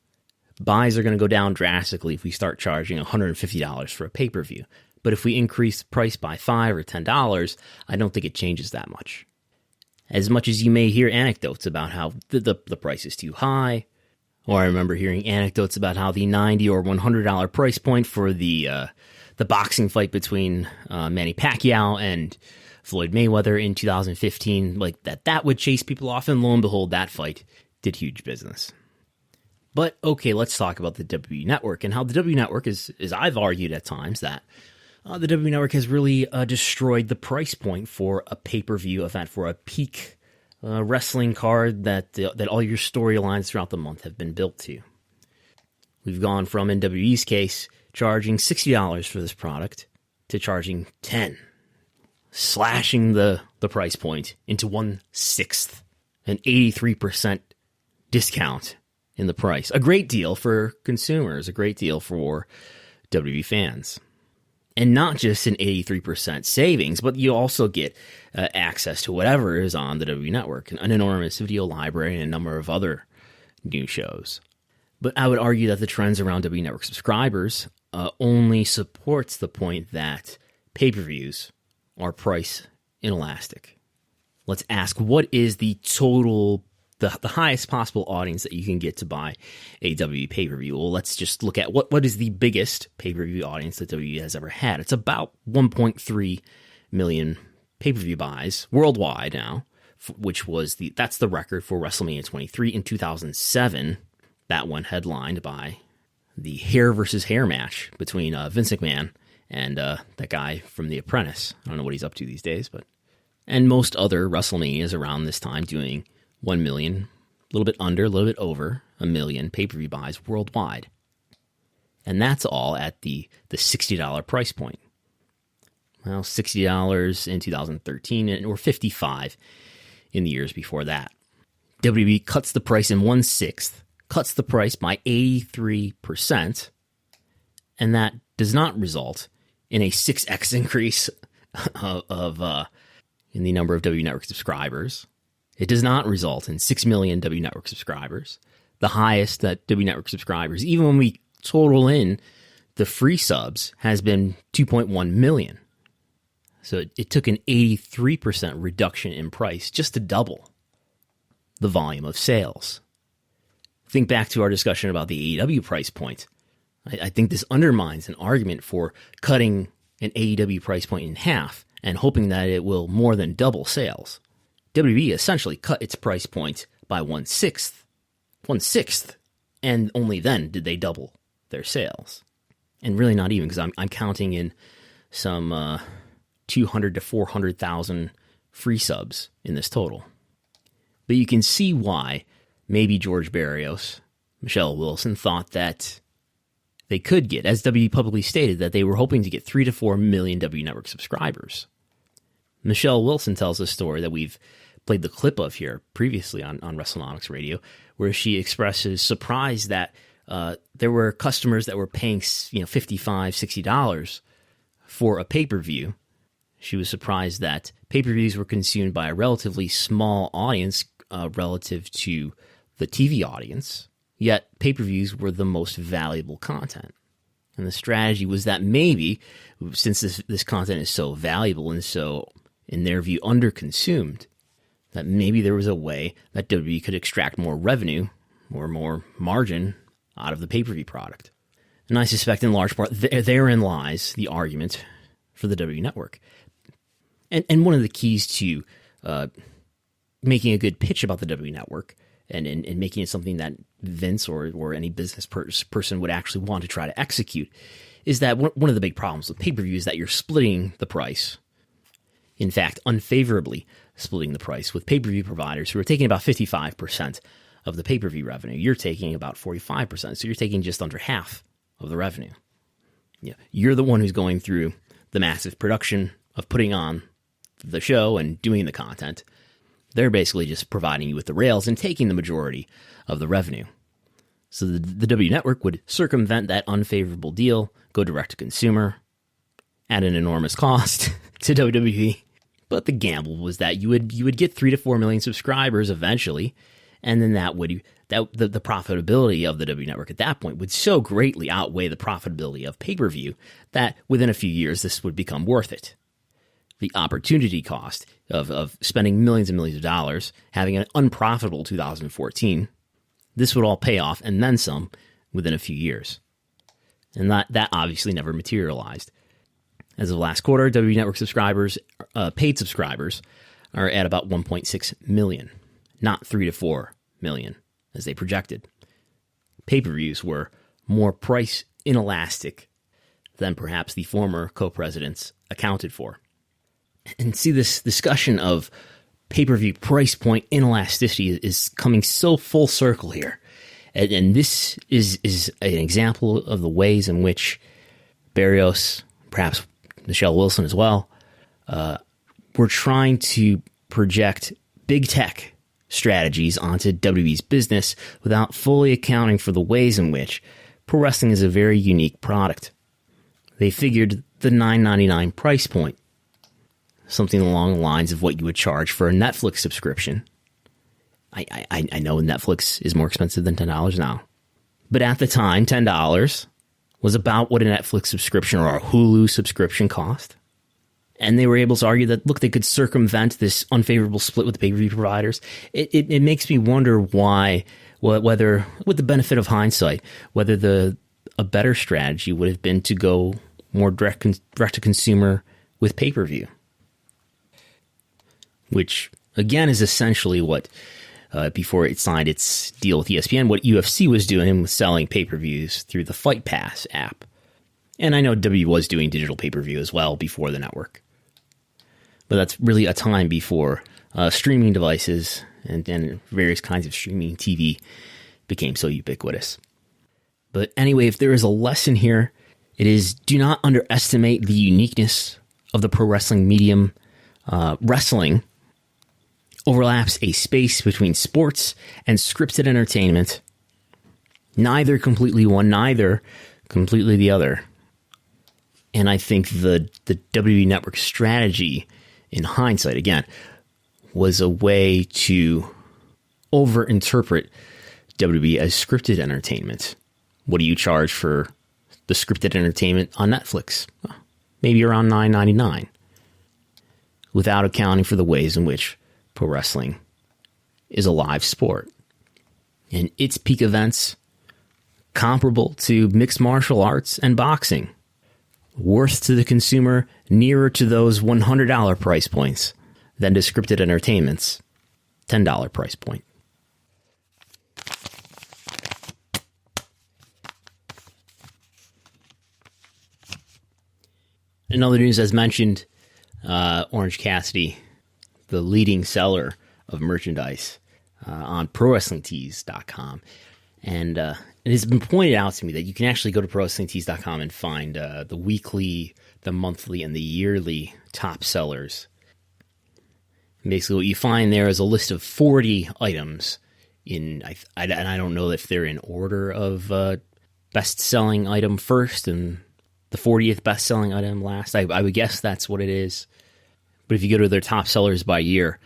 Buys are going to go down drastically if we start charging $150 for a pay-per-view. But if we increase the price by $5 or $10, I don't think it changes that much. As much as you may hear anecdotes about how the price is too high, or I remember hearing anecdotes about how the $90 or $100 price point for the boxing fight between Manny Pacquiao and Floyd Mayweather in 2015, like that would chase people off, and lo and behold, that fight did huge business. But okay, let's talk about the WWE Network and how the WWE Network is I've argued at times that the WWE Network has really destroyed the price point for a pay-per-view event, for a peak wrestling card that all your storylines throughout the month have been built to. We've gone from, in WWE's case, charging $60 for this product to charging $10, slashing the price point into 1/6, an 83% discount in the price. A great deal for consumers, a great deal for WWE fans. And not just an 83% savings, but you also get access to whatever is on the WWE Network, an enormous video library and a number of other new shows. But I would argue that the trends around WWE Network subscribers only supports the point that pay-per-views are price inelastic. Let's ask, what is the total, the highest possible audience that you can get to buy a WWE pay-per-view? Well, let's just look at what is the biggest pay-per-view audience that WWE has ever had. It's about 1.3 million pay-per-view buys worldwide now, which was that's the record for WrestleMania 23 in 2007. That one headlined by the hair versus hair match between Vince McMahon and that guy from The Apprentice. I don't know what he's up to these days, and most other WrestleManias around this time doing 1 million, a little bit under, a little bit over a million pay-per-view buys worldwide. And that's all at the $60 price point. Well, $60 in 2013 or $55 in the years before that. WWE cuts the price in 1/6, cuts the price by 83%, and that does not result in a 6x increase in the number of WWE Network subscribers. It does not result in 6 million WWE Network subscribers, the highest that WWE Network subscribers, even when we total in the free subs, has been 2.1 million. So it took an 83% reduction in price just to double the volume of sales. Think back to our discussion about the AEW price point. I think this undermines an argument for cutting an AEW price point in half and hoping that it will more than double sales. WWE essentially cut its price point by 1/6, and only then did they double their sales. And really not even, because I'm counting in some 200 to 400,000 free subs in this total. But you can see why maybe George Barrios, Michelle Wilson thought that they could get, as WWE publicly stated, that they were hoping to get 3 to 4 million WWE Network subscribers. Michelle Wilson tells a story that we've played the clip of here previously on Wrestlenomics Radio, where she expresses surprise that there were customers that were paying $55, $60 for a pay-per-view. She was surprised that pay-per-views were consumed by a relatively small audience relative to the TV audience, yet pay-per-views were the most valuable content. And the strategy was that maybe, since this content is so valuable and so, in their view, underconsumed, that maybe there was a way that WWE could extract more revenue or more margin out of the pay-per-view product. And I suspect in large part therein lies the argument for the WWE Network. And one of the keys to making a good pitch about the WWE Network and making it something that Vince or any business person would actually want to try to execute is that one of the big problems with pay-per-view is that you're splitting the price. In fact, unfavorably splitting the price with pay-per-view providers who are taking about 55% of the pay-per-view revenue. You're taking about 45%, so you're taking just under half of the revenue. Yeah, you're the one who's going through the massive production of putting on the show and doing the content. They're basically just providing you with the rails and taking the majority of the revenue. So the W Network would circumvent that unfavorable deal, go direct to consumer, at an enormous cost to WWE. But the gamble was that you would get 3 to 4 million subscribers eventually, and then the profitability of the W Network at that point would so greatly outweigh the profitability of pay-per-view that within a few years this would become worth it. The opportunity cost of spending millions and millions of dollars, having an unprofitable 2014, this would all pay off and then some within a few years. And that obviously never materialized. As of last quarter, WWE Network subscribers, paid subscribers, are at about 1.6 million, not 3 to 4 million as they projected. Pay-per-views were more price inelastic than perhaps the former co-presidents accounted for. And see, this discussion of pay-per-view price point inelasticity is coming so full circle here. And this is an example of the ways in which Barrios, perhaps Michelle Wilson as well, were trying to project big tech strategies onto WWE's business without fully accounting for the ways in which pro wrestling is a very unique product. They figured the $9.99 price point, something along the lines of what you would charge for a Netflix subscription. I know Netflix is more expensive than $10 now. But at the time, $10 was about what a Netflix subscription or a Hulu subscription cost. And they were able to argue that, look, they could circumvent this unfavorable split with the pay-per-view providers. It makes me wonder why, whether, with the benefit of hindsight, whether a better strategy would have been to go more direct-to-consumer with pay-per-view. Which, again, is essentially what, before it signed its deal with ESPN, what UFC was doing with selling pay-per-views through the Fight Pass app. And I know WWE was doing digital pay-per-view as well before the network. But that's really a time before streaming devices and various kinds of streaming TV became so ubiquitous. But anyway, if there is a lesson here, it is do not underestimate the uniqueness of the pro wrestling medium. Wrestling overlaps a space between sports and scripted entertainment. Neither completely one, neither completely the other. And I think the WWE Network strategy, in hindsight, again, was a way to overinterpret WWE as scripted entertainment. What do you charge for the scripted entertainment on Netflix? Well, maybe around $9.99. Without accounting for the ways in which pro wrestling is a live sport. And its peak events comparable to mixed martial arts and boxing. Worth to the consumer nearer to those $100 price points than to scripted entertainment's $10 price point. In other news, as mentioned, Orange Cassidy, the leading seller of merchandise on ProWrestlingTees.com. And it has been pointed out to me that you can actually go to ProWrestlingTees.com and find the weekly, the monthly, and the yearly top sellers. Basically, what you find there is a list of 40 items and I don't know if they're in order of best-selling item first and the 40th best-selling item last. I would guess that's what it is. But if you go to their top sellers by year,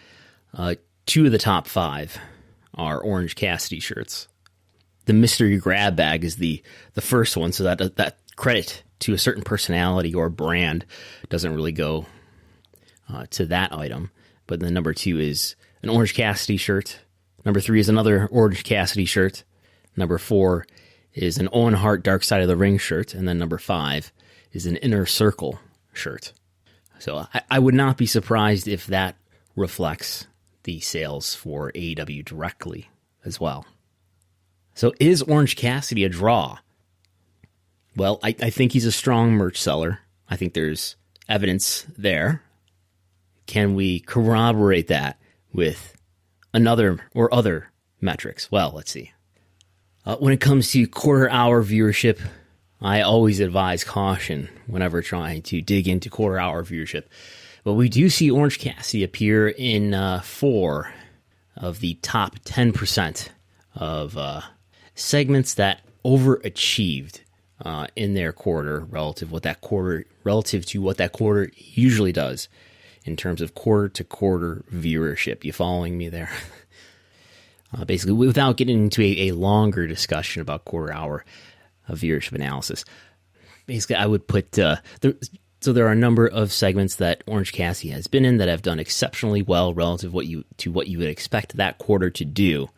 2 of the top 5 are Orange Cassidy shirts. The mystery grab bag is the first one, so that credit to a certain personality or brand doesn't really go to that item. But then number 2 is an Orange Cassidy shirt. Number 3 is another Orange Cassidy shirt. Number 4 is an Owen Hart Dark Side of the Ring shirt. And then number 5 is an Inner Circle shirt. So I would not be surprised if that reflects the sales for AEW directly as well. So is Orange Cassidy a draw? Well, I think he's a strong merch seller. I think there's evidence there. Can we corroborate that with another or other metrics? Well, let's see. When it comes to quarter-hour viewership, I always advise caution whenever trying to dig into quarter-hour viewership. But we do see Orange Cassidy appear in 4 of the top 10% of segments that overachieved in their quarter relative to what that quarter usually does in terms of quarter-to-quarter viewership. You following me there? Basically, without getting into a longer discussion about quarter-hour viewership analysis, basically, I would put so there are a number of segments that Orange Cassidy has been in that have done exceptionally well relative to what you would expect that quarter to do,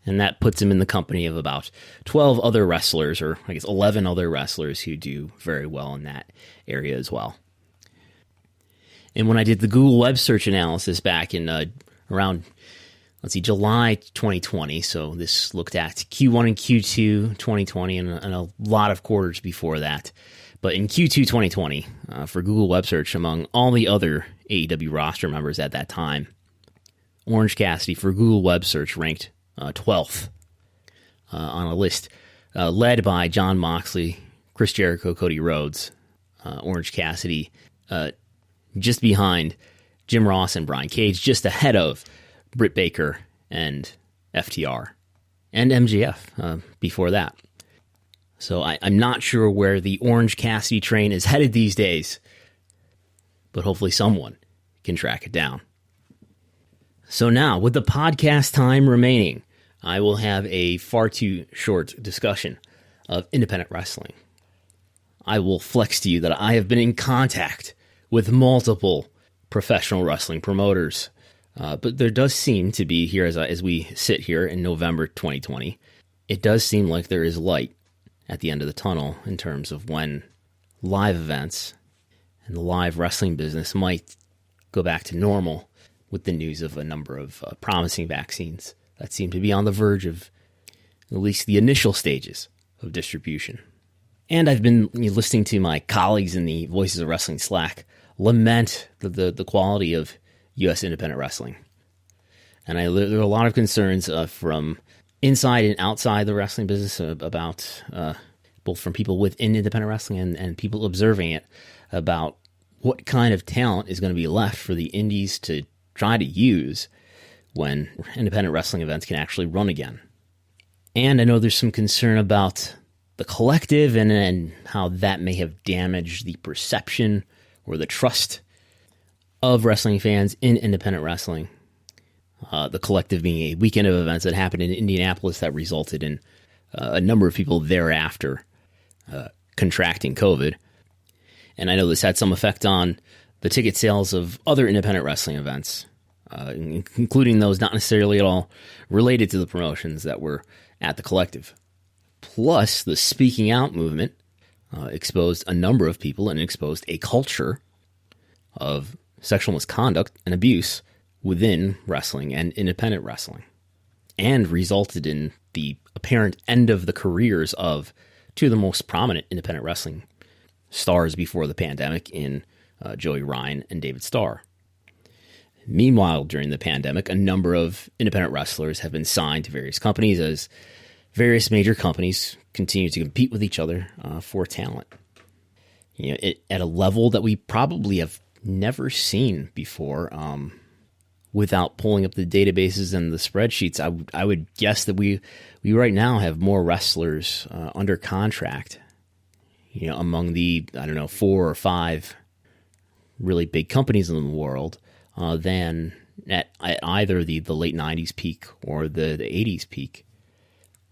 and that puts him in the company of about 12 other wrestlers, or I guess 11 other wrestlers who do very well in that area as well. And when I did the Google web search analysis back in around, July 2020, so this looked at Q1 and Q2 2020 and a lot of quarters before that. But in Q2 2020, for Google web search, among all the other AEW roster members at that time, Orange Cassidy for Google web search ranked 12th on a list led by Jon Moxley, Chris Jericho, Cody Rhodes, Orange Cassidy, just behind Jim Ross and Brian Cage, just ahead of Britt Baker and FTR, and MJF before that. So I'm not sure where the Orange Cassidy train is headed these days, but hopefully someone can track it down. So now, with the podcast time remaining, I will have a far too short discussion of independent wrestling. I will flex to you that I have been in contact with multiple professional wrestling promoters. But there does seem to be, here as we sit here in November 2020, it does seem like there is light at the end of the tunnel in terms of when live events and the live wrestling business might go back to normal with the news of a number of promising vaccines that seem to be on the verge of at least the initial stages of distribution. And I've been listening to my colleagues in the Voices of Wrestling Slack lament the quality of U.S. independent wrestling. And there are a lot of concerns from inside and outside the wrestling business about, both from people within independent wrestling and people observing it, about what kind of talent is going to be left for the indies to try to use when independent wrestling events can actually run again. And I know there's some concern about the collective and how that may have damaged the perception or the trust of wrestling fans in independent wrestling. The collective being a weekend of events that happened in Indianapolis that resulted in a number of people thereafter contracting COVID. And I know this had some effect on the ticket sales of other independent wrestling events, including those not necessarily at all related to the promotions that were at the collective. Plus, the speaking out movement exposed a number of people and exposed a culture of sexual misconduct and abuse within wrestling and independent wrestling, and resulted in the apparent end of the careers of 2 of the most prominent independent wrestling stars before the pandemic in Joey Ryan and David Starr. Meanwhile, during the pandemic, a number of independent wrestlers have been signed to various companies as various major companies continue to compete with each other for talent. At a level that we probably have never seen before. without pulling up the databases and the spreadsheets, I would guess that we right now have more wrestlers under contract, among the, 4 or 5 really big companies in the world than at either the late 90s peak or the 80s peak.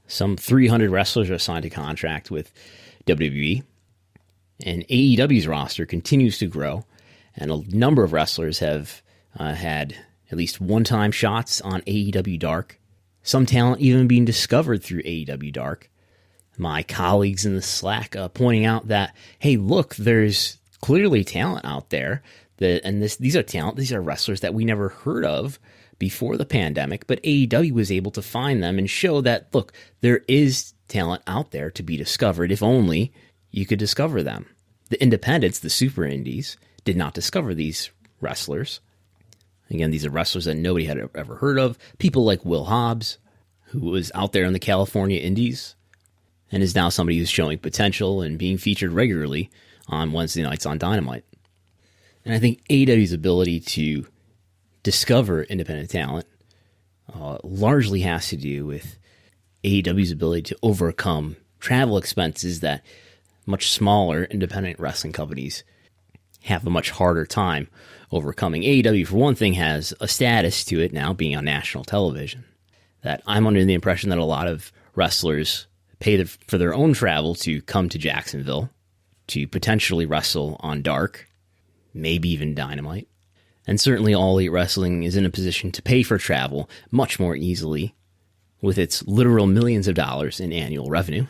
Some 300 wrestlers are signed to contract with WWE, and AEW's roster continues to grow, and a number of wrestlers have had at least one-time shots on AEW Dark, some talent even being discovered through AEW Dark. My colleagues in the Slack pointing out that, hey, look, there's clearly talent out there, these are wrestlers that we never heard of before the pandemic, but AEW was able to find them and show that, look, there is talent out there to be discovered if only you could discover them. The independents, the super indies, did not discover these wrestlers. Again, these are wrestlers that nobody had ever heard of. People like Will Hobbs, who was out there in the California indies and is now somebody who's showing potential and being featured regularly on Wednesday nights on Dynamite. And I think AEW's ability to discover independent talent largely has to do with AEW's ability to overcome travel expenses that much smaller independent wrestling companies have a much harder time overcoming. AEW, for one thing, has a status to it now being on national television that I'm under the impression that a lot of wrestlers pay for their own travel to come to Jacksonville to potentially wrestle on Dark, maybe even Dynamite. And certainly All Elite Wrestling is in a position to pay for travel much more easily with its literal millions of dollars in annual revenue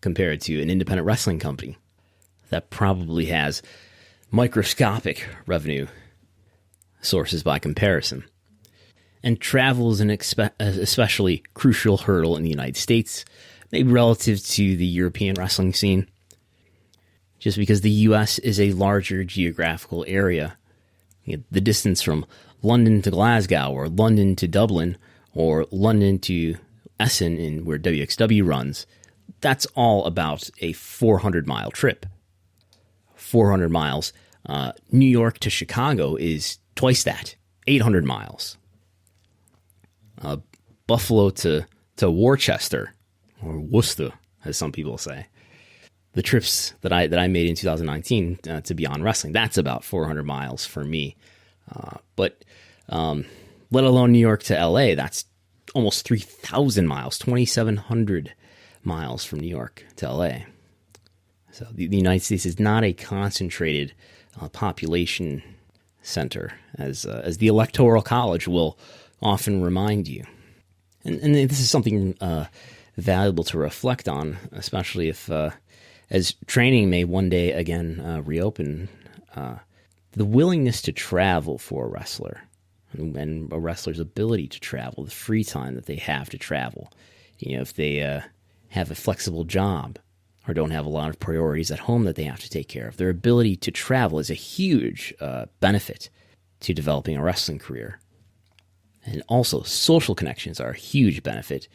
compared to an independent wrestling company that probably has microscopic revenue sources by comparison. And travel is an especially crucial hurdle in the United States, maybe relative to the European wrestling scene, just because the U.S. is a larger geographical area. The distance from London to Glasgow, or London to Dublin, or London to Essen, where WXW runs, that's all about a 400-mile trip. 400 miles. New York to Chicago is twice that, 800 miles. Buffalo to Worcester, or Worcester, as some people say. The trips that I made in 2019 to Beyond Wrestling, that's about 400 miles for me. But let alone New York to LA, that's almost 3,000 miles, 2,700 miles from New York to LA. So the United States is not a concentrated population center, as the Electoral College will often remind you. And this is something valuable to reflect on, especially if, as training may one day again reopen, the willingness to travel for a wrestler and a wrestler's ability to travel, the free time that they have to travel. If they have a flexible job or don't have a lot of priorities at home that they have to take care of, their ability to travel is a huge benefit to developing a wrestling career. And also, social connections are a huge benefit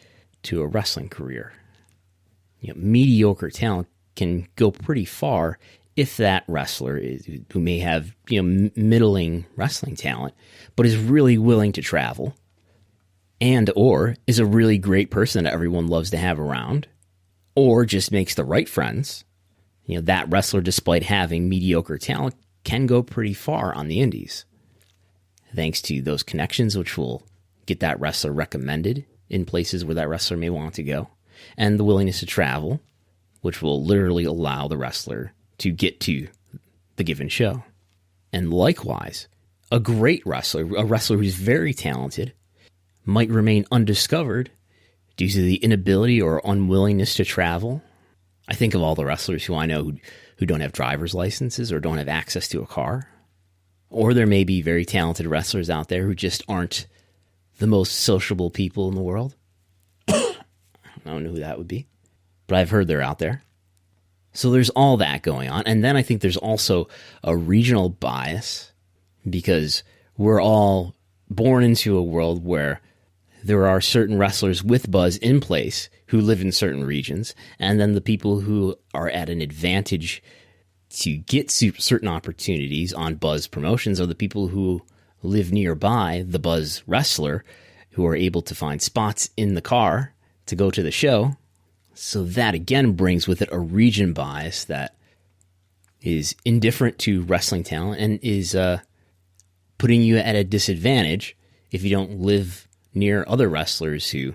to a wrestling career. Mediocre talent can go pretty far if that wrestler who may have middling wrestling talent, but is really willing to travel, and or is a really great person that everyone loves to have around, or just makes the right friends. That wrestler, despite having mediocre talent, can go pretty far on the indies, thanks to those connections, which will get that wrestler recommended in places where that wrestler may want to go, and the willingness to travel, which will literally allow the wrestler to get to the given show. And likewise, a great wrestler, a wrestler who's very talented, might remain undiscovered due to the inability or unwillingness to travel. I think of all the wrestlers who I know who don't have driver's licenses or don't have access to a car. Or there may be very talented wrestlers out there who just aren't the most sociable people in the world. I don't know who that would be, but I've heard they're out there. So there's all that going on. And then I think there's also a regional bias, because we're all born into a world where there are certain wrestlers with buzz in place who live in certain regions, and then the people who are at an advantage to get certain opportunities on buzz promotions are the people who live nearby the buzz wrestler who are able to find spots in the car to go to the show. So that again brings with it a region bias that is indifferent to wrestling talent and is putting you at a disadvantage if you don't live near other wrestlers who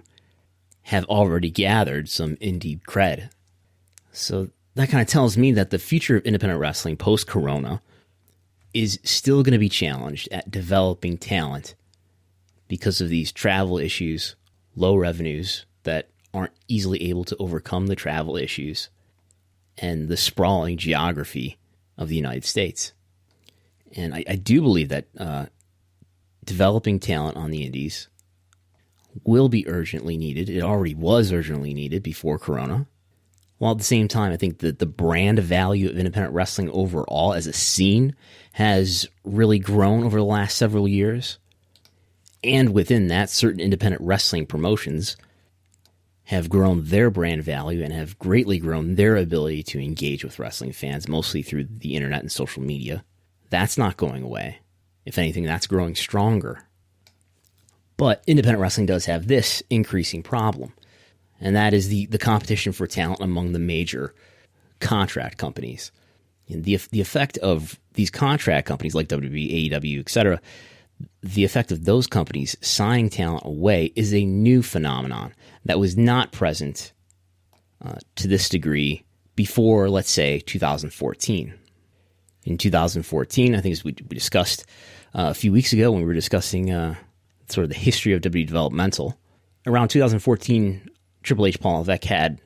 have already gathered some indie cred. So that kind of tells me that the future of independent wrestling post-corona is still going to be challenged at developing talent because of these travel issues, low revenues that aren't easily able to overcome the travel issues, and the sprawling geography of the United States. And I do believe that developing talent on the indies will be urgently needed. It already was urgently needed before Corona. While at the same time, I think that the brand value of independent wrestling overall as a scene has really grown over the last several years. And within that, certain independent wrestling promotions have grown their brand value and have greatly grown their ability to engage with wrestling fans, mostly through the internet and social media. That's not going away. If anything, that's growing stronger. But independent wrestling does have this increasing problem, and that is the competition for talent among the major contract companies. And the effect of these contract companies like WWE, AEW, etc., the effect of those companies signing talent away is a new phenomenon that was not present to this degree before, let's say, 2014. In 2014, I think as we discussed a few weeks ago when we were discussing sort of the history of WWE developmental, around 2014, Triple H Paul Levesque had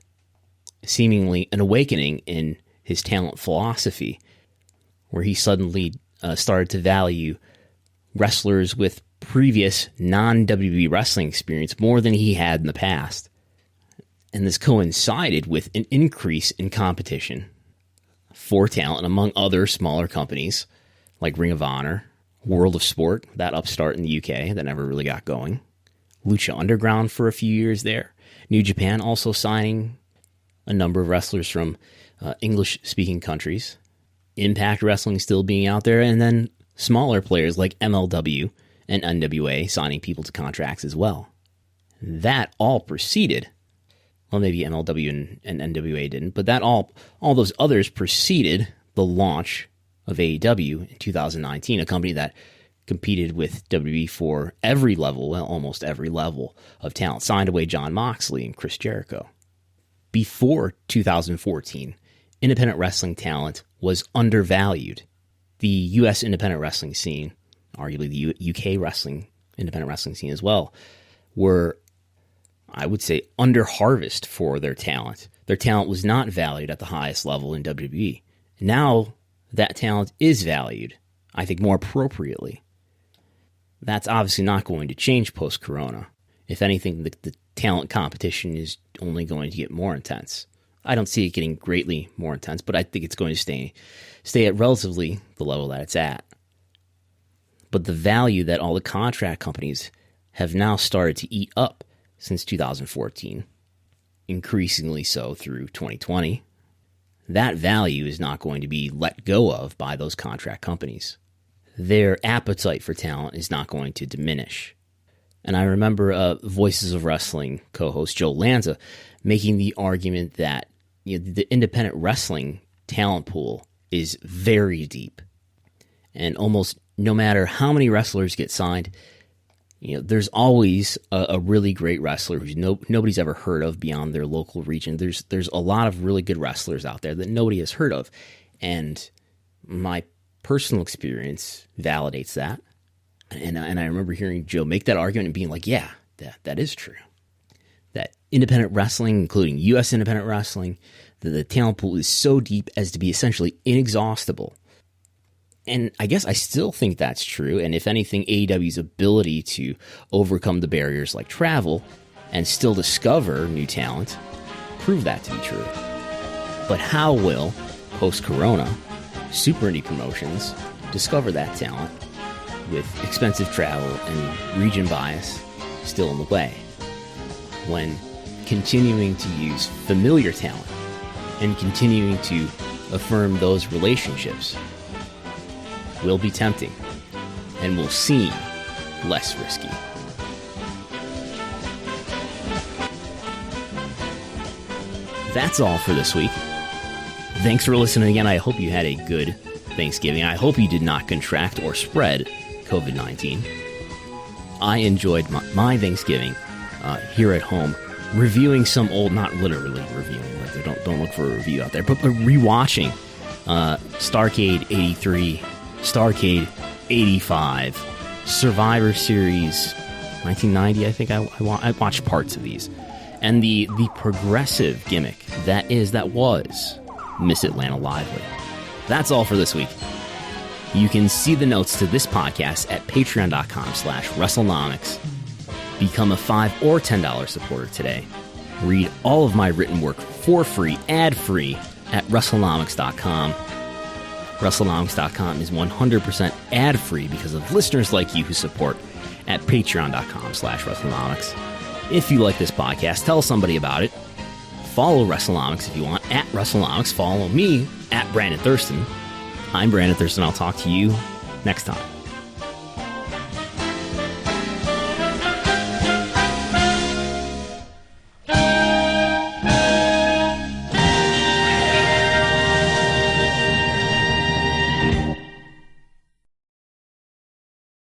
seemingly an awakening in his talent philosophy, where he suddenly started to value wrestlers with previous non-WWE wrestling experience more than he had in the past. And this coincided with an increase in competition for talent among other smaller companies like Ring of Honor, World of Sport, that upstart in the UK that never really got going, Lucha Underground for a few years there, New Japan also signing a number of wrestlers from English-speaking countries, Impact Wrestling still being out there, and then smaller players like MLW and NWA signing people to contracts as well. That all preceded, well, maybe MLW and NWA didn't, but that all those others preceded the launch of AEW in 2019, a company that competed with WWE for every level, well, almost every level of talent, signed away Jon Moxley and Chris Jericho. Before 2014, independent wrestling talent was undervalued. The U.S. independent wrestling scene, arguably the UK independent wrestling scene as well, were, I would say, under-harvest for their talent. Their talent was not valued at the highest level in WWE. Now that talent is valued, I think, more appropriately. That's obviously not going to change post-corona. If anything, the talent competition is only going to get more intense. I don't see it getting greatly more intense, but I think it's going to stay at relatively the level that it's at. But the value that all the contract companies have now started to eat up since 2014, increasingly so through 2020, that value is not going to be let go of by those contract companies. Their appetite for talent is not going to diminish. And I remember Voices of Wrestling co-host Joe Lanza making the argument that the independent wrestling talent pool is very deep. And almost no matter how many wrestlers get signed, there's always a really great wrestler who nobody's ever heard of beyond their local region. There's a lot of really good wrestlers out there that nobody has heard of. And my personal experience validates that. And I remember hearing Joe make that argument and being like, yeah, that is true. That independent wrestling, including U.S. independent wrestling, the talent pool is so deep as to be essentially inexhaustible. And I guess I still think that's true. And if anything, AEW's ability to overcome the barriers like travel and still discover new talent prove that to be true. But how will, post-corona, super indie promotions discover that talent with expensive travel and region bias still in the way, when continuing to use familiar talent and continuing to affirm those relationships will be tempting and will seem less risky. That's all for this week. Thanks for listening again. I hope you had a good Thanksgiving. I hope you did not contract or spread COVID-19. I enjoyed my Thanksgiving here at home, reviewing some old, not literally reviewing, like don't look for a review out there, but rewatching Starrcade 83, Starrcade 85, Survivor Series 1990, I think I watched parts of these. And the progressive gimmick that was Miss Atlanta Lively. That's all for this week. You can see the notes to this podcast at patreon.com/Wrestlenomics. Become a $5 or $10 supporter today. Read all of my written work for free, ad-free, at Wrestlenomics.com. Wrestlenomics.com is 100% ad-free because of listeners like you who support at patreon.com/Wrestlenomics. If you like this podcast, tell somebody about it. Follow Wrestlenomics if you want, at Wrestlenomics. Follow me, at Brandon Thurston. I'm Brandon Thurston. I'll talk to you next time.